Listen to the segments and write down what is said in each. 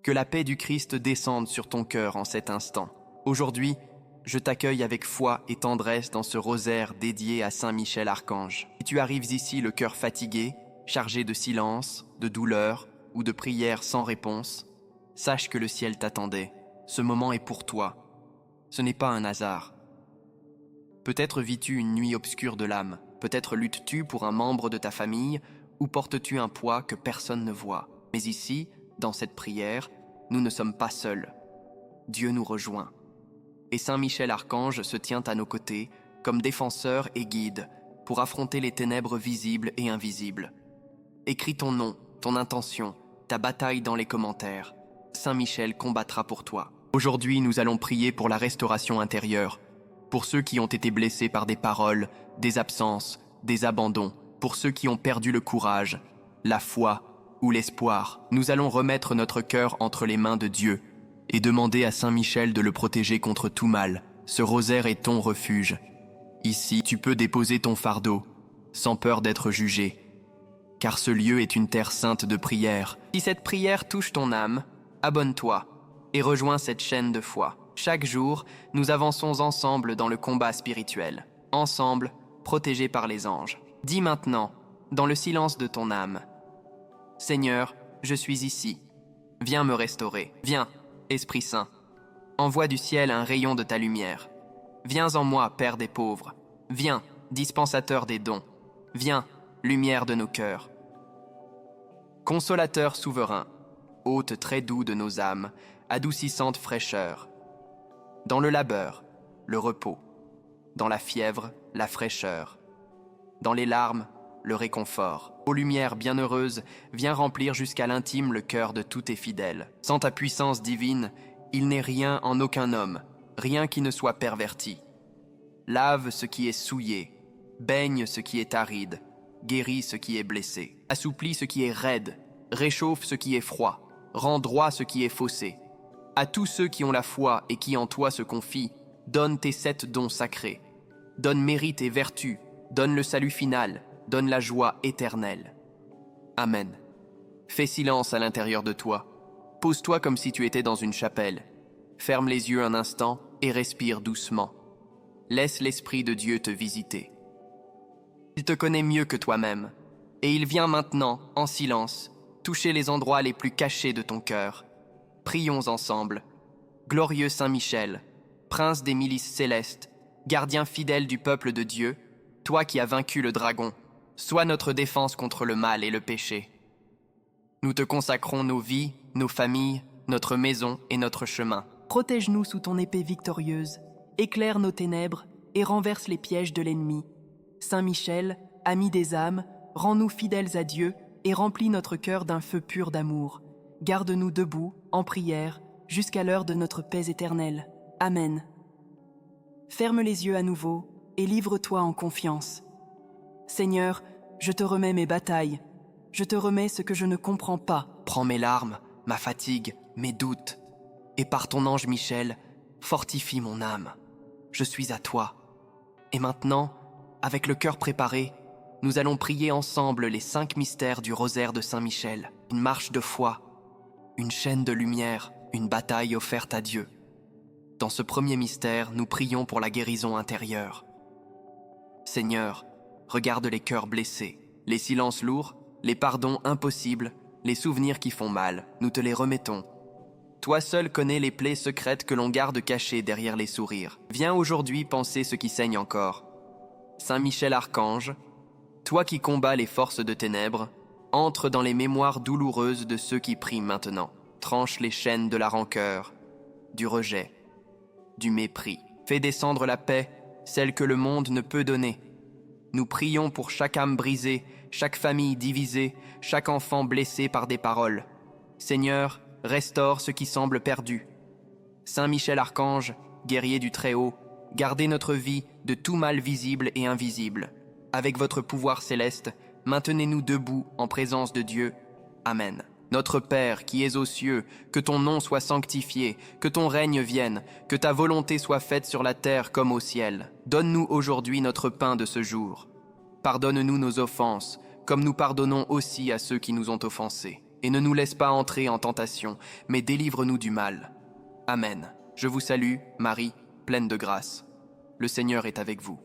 Que la paix du Christ descende sur ton cœur en cet instant. Aujourd'hui, je t'accueille avec foi et tendresse dans ce rosaire dédié à Saint Michel Archange. Si tu arrives ici le cœur fatigué, chargé de silence, de douleur ou de prières sans réponse, sache que le ciel t'attendait. Ce moment est pour toi. Ce n'est pas un hasard. Peut-être vis-tu une nuit obscure de l'âme, peut-être luttes-tu pour un membre de ta famille ou portes-tu un poids que personne ne voit. Mais ici, dans cette prière, nous ne sommes pas seuls. Dieu nous rejoint. Et Saint Michel Archange se tient à nos côtés comme défenseur et guide pour affronter les ténèbres visibles et invisibles. Écris ton nom, ton intention, ta bataille dans les commentaires. Saint Michel combattra pour toi. Aujourd'hui, nous allons prier pour la restauration intérieure, pour ceux qui ont été blessés par des paroles, des absences, des abandons, pour ceux qui ont perdu le courage, la foi ou l'espoir. Nous allons remettre notre cœur entre les mains de Dieu et demander à Saint Michel de le protéger contre tout mal. Ce rosaire est ton refuge. Ici, tu peux déposer ton fardeau, sans peur d'être jugé, car ce lieu est une terre sainte de prière. Si cette prière touche ton âme, abonne-toi et rejoins cette chaîne de foi. Chaque jour, nous avançons ensemble dans le combat spirituel, ensemble, protégés par les anges. Dis maintenant, dans le silence de ton âme, « Seigneur, je suis ici. Viens me restaurer. Viens, Esprit Saint. Envoie du ciel un rayon de ta lumière. Viens en moi, Père des pauvres. Viens, dispensateur des dons. Viens, lumière de nos cœurs. Consolateur souverain, hôte très doux de nos âmes, adoucissante fraîcheur. Dans le labeur, le repos. Dans la fièvre, la fraîcheur. Dans les larmes, le réconfort. Ô lumière bienheureuse, viens remplir jusqu'à l'intime le cœur de tous tes fidèles. Sans ta puissance divine, il n'est rien en aucun homme, rien qui ne soit perverti. Lave ce qui est souillé, baigne ce qui est aride, guéris ce qui est blessé, assouplis ce qui est raide, réchauffe ce qui est froid, rends droit ce qui est faussé. À tous ceux qui ont la foi et qui en toi se confient, donne tes 7 dons sacrés. Donne mérite et vertu, donne le salut final, donne la joie éternelle. Amen. Fais silence à l'intérieur de toi. Pose-toi comme si tu étais dans une chapelle. Ferme les yeux un instant et respire doucement. Laisse l'Esprit de Dieu te visiter. Il te connaît mieux que toi-même, et il vient maintenant, en silence, toucher les endroits les plus cachés de ton cœur. Prions ensemble. Glorieux Saint Michel, prince des milices célestes, gardien fidèle du peuple de Dieu, toi qui as vaincu le dragon, sois notre défense contre le mal et le péché. Nous te consacrons nos vies, nos familles, notre maison et notre chemin. Protège-nous sous ton épée victorieuse, éclaire nos ténèbres et renverse les pièges de l'ennemi. Saint Michel, ami des âmes, rends-nous fidèles à Dieu et remplis notre cœur d'un feu pur d'amour. Garde-nous debout, en prière, jusqu'à l'heure de notre paix éternelle. Amen. Ferme les yeux à nouveau et livre-toi en confiance. Seigneur, je te remets mes batailles. Je te remets ce que je ne comprends pas. Prends mes larmes, ma fatigue, mes doutes, et par ton ange Michel, fortifie mon âme. Je suis à toi. Et maintenant, avec le cœur préparé, nous allons prier ensemble les 5 mystères du rosaire de Saint Michel. Une marche de foi, une chaîne de lumière, une bataille offerte à Dieu. Dans ce premier mystère, nous prions pour la guérison intérieure. Seigneur, regarde les cœurs blessés, les silences lourds, les pardons impossibles, les souvenirs qui font mal, nous te les remettons. Toi seul connais les plaies secrètes que l'on garde cachées derrière les sourires. Viens aujourd'hui panser ce qui saigne encore. Saint Michel Archange, toi qui combats les forces de ténèbres, entre dans les mémoires douloureuses de ceux qui prient maintenant. Tranche les chaînes de la rancœur, du rejet, du mépris. Fais descendre la paix, celle que le monde ne peut donner. Nous prions pour chaque âme brisée, chaque famille divisée, chaque enfant blessé par des paroles. Seigneur, restaure ce qui semble perdu. Saint Michel Archange, guerrier du Très-Haut, gardez notre vie de tout mal visible et invisible. Avec votre pouvoir céleste, maintenez-nous debout en présence de Dieu. Amen. Notre Père qui es aux cieux, que ton nom soit sanctifié, que ton règne vienne, que ta volonté soit faite sur la terre comme au ciel. Donne-nous aujourd'hui notre pain de ce jour. Pardonne-nous nos offenses, comme nous pardonnons aussi à ceux qui nous ont offensés. et ne nous laisse pas entrer en tentation, mais délivre-nous du mal. Amen. Je vous salue, Marie, pleine de grâce. Le Seigneur est avec vous.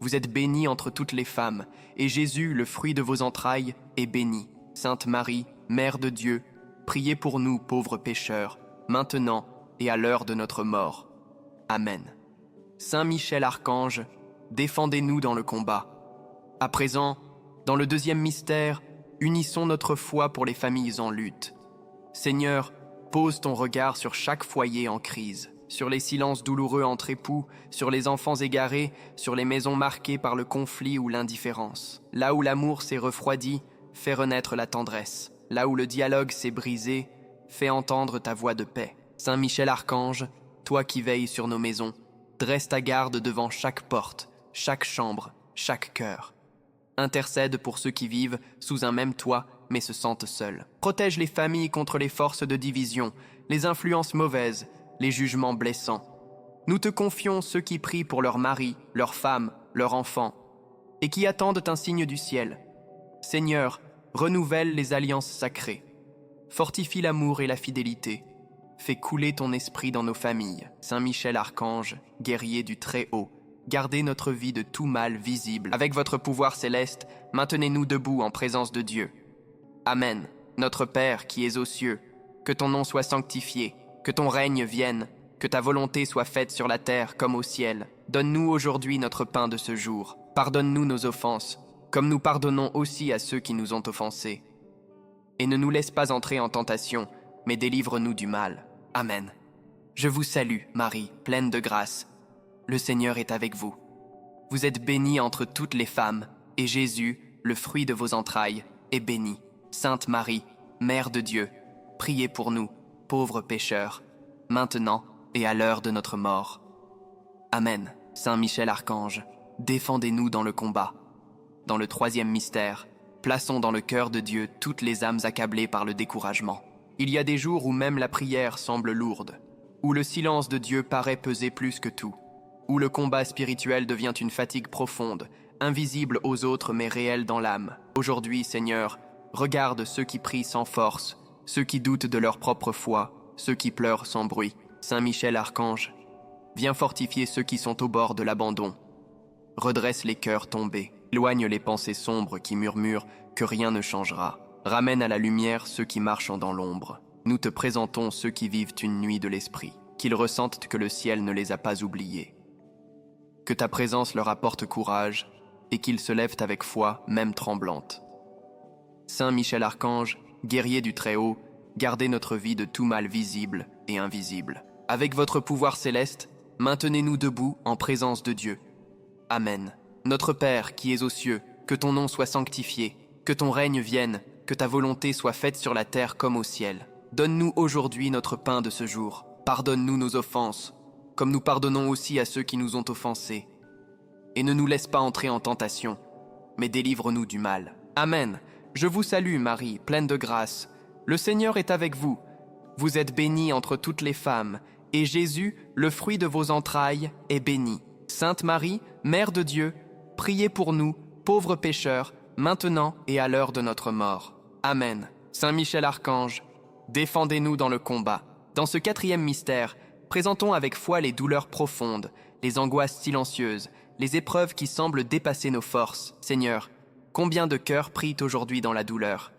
Vous êtes bénie entre toutes les femmes, et Jésus, le fruit de vos entrailles, est béni. Sainte Marie, Mère de Dieu, priez pour nous pauvres pécheurs, maintenant et à l'heure de notre mort. Amen. Saint Michel Archange, défendez-nous dans le combat. À présent, dans le deuxième mystère, unissons notre foi pour les familles en lutte. Seigneur, pose ton regard sur chaque foyer en crise, sur les silences douloureux entre époux, sur les enfants égarés, sur les maisons marquées par le conflit ou l'indifférence. Là où l'amour s'est refroidi, fais renaître la tendresse. Là où le dialogue s'est brisé, fais entendre ta voix de paix. Saint Michel Archange, toi qui veilles sur nos maisons, dresse ta garde devant chaque porte, chaque chambre, chaque cœur. Intercède pour ceux qui vivent sous un même toit mais se sentent seuls. Protège les familles contre les forces de division, les influences mauvaises, les jugements blessants. Nous te confions ceux qui prient pour leurs maris, leurs femmes, leurs enfants, et qui attendent un signe du ciel. Seigneur, renouvelle les alliances sacrées. Fortifie l'amour et la fidélité. Fais couler ton esprit dans nos familles. Saint Michel Archange, guerrier du Très-Haut, gardez notre vie de tout mal visible. Avec votre pouvoir céleste, maintenez-nous debout en présence de Dieu. Amen. Notre Père qui es aux cieux, que ton nom soit sanctifié, que ton règne vienne, que ta volonté soit faite sur la terre comme au ciel. Donne-nous aujourd'hui notre pain de ce jour. Pardonne-nous nos offenses, comme nous pardonnons aussi à ceux qui nous ont offensés. Et ne nous laisse pas entrer en tentation, mais délivre-nous du mal. Amen. Je vous salue, Marie, pleine de grâce. Le Seigneur est avec vous. Vous êtes bénie entre toutes les femmes, et Jésus, le fruit de vos entrailles, est béni. Sainte Marie, Mère de Dieu, priez pour nous, pauvres pécheurs, maintenant et à l'heure de notre mort. Amen. Saint Michel Archange, défendez-nous dans le combat. Dans le troisième mystère, plaçons dans le cœur de Dieu toutes les âmes accablées par le découragement. Il y a des jours où même la prière semble lourde, où le silence de Dieu paraît peser plus que tout, où le combat spirituel devient une fatigue profonde, invisible aux autres mais réelle dans l'âme. Aujourd'hui, Seigneur, regarde ceux qui prient sans force, ceux qui doutent de leur propre foi, ceux qui pleurent sans bruit. Saint Michel Archange, viens fortifier ceux qui sont au bord de l'abandon. Redresse les cœurs tombés, éloigne les pensées sombres qui murmurent que rien ne changera. Ramène à la lumière ceux qui marchent dans l'ombre. Nous te présentons ceux qui vivent une nuit de l'esprit, qu'ils ressentent que le ciel ne les a pas oubliés. Que ta présence leur apporte courage et qu'ils se lèvent avec foi, même tremblante. Saint Michel Archange, guerrier du Très-Haut, gardez notre vie de tout mal visible et invisible. Avec votre pouvoir céleste, maintenez-nous debout en présence de Dieu. Amen. Notre Père qui es aux cieux, que ton nom soit sanctifié, que ton règne vienne, que ta volonté soit faite sur la terre comme au ciel. Donne-nous aujourd'hui notre pain de ce jour. Pardonne-nous nos offenses, comme nous pardonnons aussi à ceux qui nous ont offensés. Et ne nous laisse pas entrer en tentation, mais délivre-nous du mal. Amen. Je vous salue, Marie, pleine de grâce. Le Seigneur est avec vous. Vous êtes bénie entre toutes les femmes, et Jésus, le fruit de vos entrailles, est béni. Sainte Marie, Mère de Dieu, priez pour nous, pauvres pécheurs, maintenant et à l'heure de notre mort. Amen. Saint Michel Archange, défendez-nous dans le combat. Dans ce quatrième mystère, présentons avec foi les douleurs profondes, les angoisses silencieuses, les épreuves qui semblent dépasser nos forces. Seigneur, combien de cœurs prient aujourd'hui dans la douleur?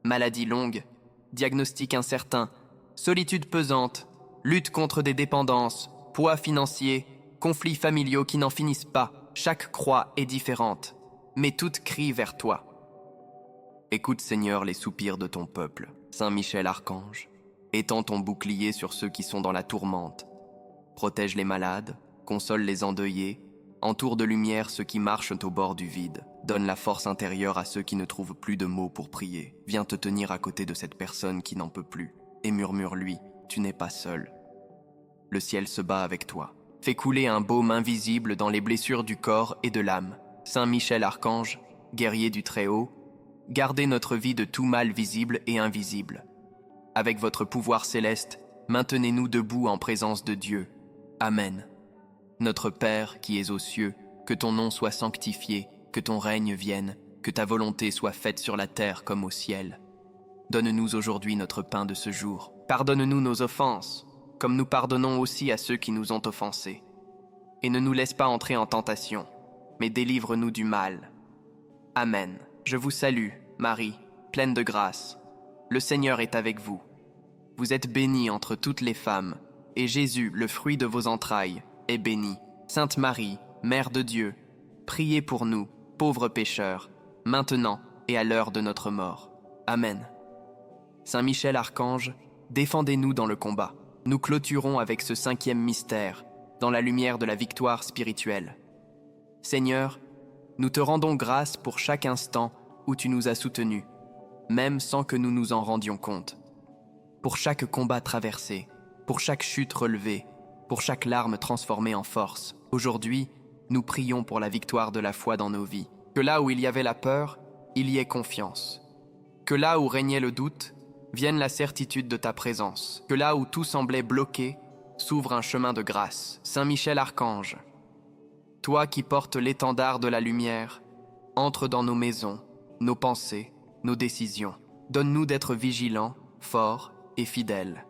Maladie longue, diagnostic incertain, solitude pesante, lutte contre des dépendances, poids financier, conflits familiaux qui n'en finissent pas. Chaque croix est différente, mais toutes crient vers toi. Écoute, Seigneur, les soupirs de ton peuple. Saint Michel Archange, étends ton bouclier sur ceux qui sont dans la tourmente. Protège les malades, console les endeuillés, entoure de lumière ceux qui marchent au bord du vide. Donne la force intérieure à ceux qui ne trouvent plus de mots pour prier. Viens te tenir à côté de cette personne qui n'en peut plus et murmure-lui, tu n'es pas seul. Le ciel se bat avec toi. Fais couler un baume invisible dans les blessures du corps et de l'âme. Saint Michel Archange, guerrier du Très-Haut, gardez notre vie de tout mal visible et invisible. Avec votre pouvoir céleste, maintenez-nous debout en présence de Dieu. Amen. Notre Père qui es aux cieux, que ton nom soit sanctifié, que ton règne vienne, que ta volonté soit faite sur la terre comme au ciel. Donne-nous aujourd'hui notre pain de ce jour. Pardonne-nous nos offenses, comme nous pardonnons aussi à ceux qui nous ont offensés. Et ne nous laisse pas entrer en tentation, mais délivre-nous du mal. Amen. Je vous salue, Marie, pleine de grâce. Le Seigneur est avec vous. Vous êtes bénie entre toutes les femmes, et Jésus, le fruit de vos entrailles, est béni. Sainte Marie, Mère de Dieu, priez pour nous, pauvres pécheurs, maintenant et à l'heure de notre mort. Amen. Saint Michel Archange, défendez-nous dans le combat. Nous clôturons avec ce 5e mystère, dans la lumière de la victoire spirituelle. Seigneur, nous te rendons grâce pour chaque instant où tu nous as soutenus, même sans que nous nous en rendions compte. Pour chaque combat traversé, pour chaque chute relevée, pour chaque larme transformée en force. Aujourd'hui, nous prions pour la victoire de la foi dans nos vies. Que là où il y avait la peur, il y ait confiance. Que là où régnait le doute, vienne la certitude de ta présence. Que là où tout semblait bloqué, s'ouvre un chemin de grâce. Saint Michel Archange, toi qui portes l'étendard de la lumière, entre dans nos maisons, nos pensées, nos décisions. Donne-nous d'être vigilants, forts et fidèles.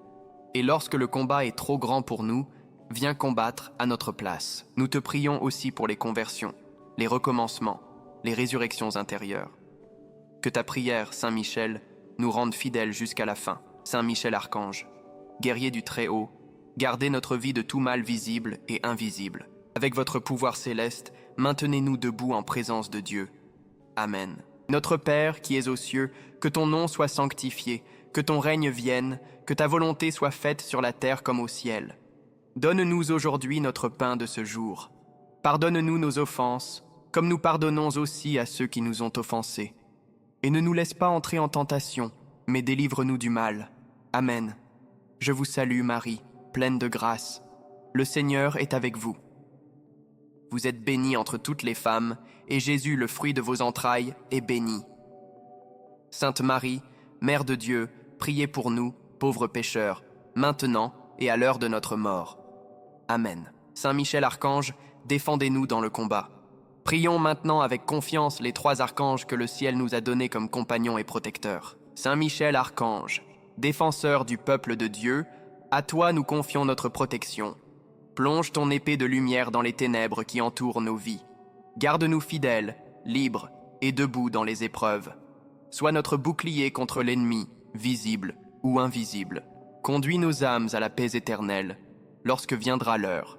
Et lorsque le combat est trop grand pour nous, viens combattre à notre place. Nous te prions aussi pour les conversions, les recommencements, les résurrections intérieures. Que ta prière, Saint Michel, nous rende fidèles jusqu'à la fin. Saint Michel Archange, guerrier du Très-Haut, gardez notre vie de tout mal visible et invisible. Avec votre pouvoir céleste, maintenez-nous debout en présence de Dieu. Amen. Notre Père qui es aux cieux, que ton nom soit sanctifié, que ton règne vienne, que ta volonté soit faite sur la terre comme au ciel. Donne-nous aujourd'hui notre pain de ce jour. Pardonne-nous nos offenses, comme nous pardonnons aussi à ceux qui nous ont offensés. Et ne nous laisse pas entrer en tentation, mais délivre-nous du mal. Amen. Je vous salue Marie, pleine de grâce. Le Seigneur est avec vous. Vous êtes bénie entre toutes les femmes, et Jésus, le fruit de vos entrailles, est béni. Sainte Marie, Mère de Dieu, priez pour nous, pauvres pécheurs, maintenant et à l'heure de notre mort. Amen. Saint Michel Archange, défendez-nous dans le combat. Prions maintenant avec confiance les 3 archanges que le ciel nous a donnés comme compagnons et protecteurs. Saint Michel Archange, défenseur du peuple de Dieu, à toi nous confions notre protection. Plonge ton épée de lumière dans les ténèbres qui entourent nos vies. Garde-nous fidèles, libres et debout dans les épreuves. Sois notre bouclier contre l'ennemi, visible ou invisible. Conduis nos âmes à la paix éternelle, lorsque viendra l'heure.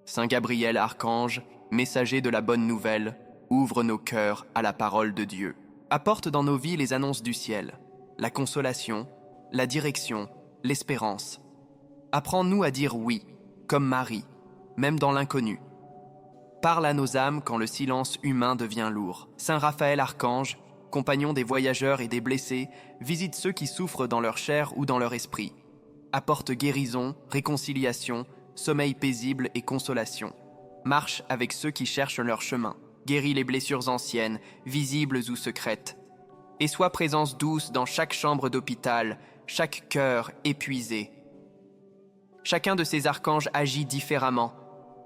Saint Gabriel Archange, messager de la bonne nouvelle, ouvre nos cœurs à la parole de Dieu. Apporte dans nos vies les annonces du ciel, la consolation, la direction, l'espérance. Apprends-nous à dire oui, comme Marie, même dans l'inconnu. Parle à nos âmes quand le silence humain devient lourd. Saint Raphaël Archange, compagnon des voyageurs et des blessés, visite ceux qui souffrent dans leur chair ou dans leur esprit. Apporte guérison, réconciliation, sommeil paisible et consolation. Marche avec ceux qui cherchent leur chemin. Guéris les blessures anciennes, visibles ou secrètes. Et sois présence douce dans chaque chambre d'hôpital, chaque cœur épuisé. Chacun de ces archanges agit différemment,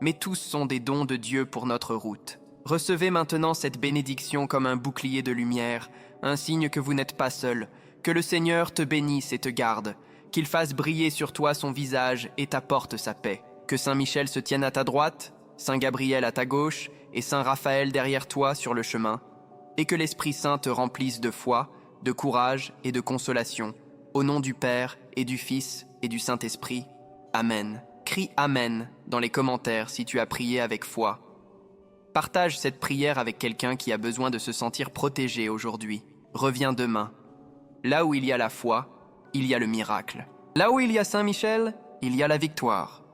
mais tous sont des dons de Dieu pour notre route. Recevez maintenant cette bénédiction comme un bouclier de lumière, un signe que vous n'êtes pas seul, que le Seigneur te bénisse et te garde, qu'il fasse briller sur toi son visage et t'apporte sa paix. Que Saint Michel se tienne à ta droite, Saint Gabriel à ta gauche et Saint Raphaël derrière toi sur le chemin, et que l'Esprit Saint te remplisse de foi, de courage et de consolation, au nom du Père et du Fils et du Saint-Esprit. Amen. Crie Amen dans les commentaires si tu as prié avec foi. Partage cette prière avec quelqu'un qui a besoin de se sentir protégé aujourd'hui. Reviens demain. Là où il y a la foi, il y a le miracle. Là où il y a Saint Michel, il y a la victoire.